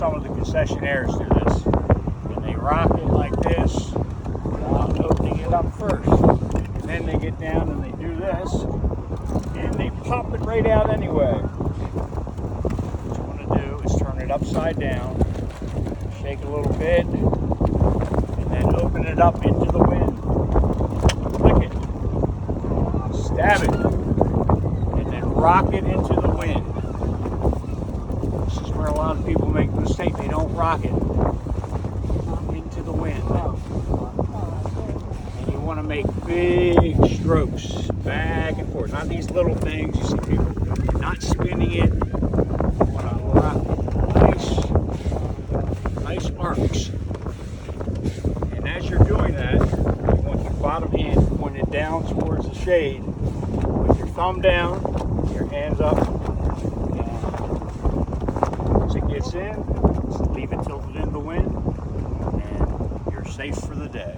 some of the concessionaires do this. And they rock it like this without opening it up first. And then they get down and they do this, and they pop it right out anyway. What you want to do is turn it upside down, shake a little bit, and then open it up into the wind. Flick it, stab it, and then rock it into the wind. This is where a lot of people make the mistake. They don't rock it into the wind. And you want to make big strokes back and forth. Not these little things you see people doing. You're not spinning it. You want to rock nice arcs. And as you're doing that, you want your bottom hand pointed down towards the shade with your thumb down, your hands up. As it gets in, just leave it tilted in the wind, and you're safe for the day.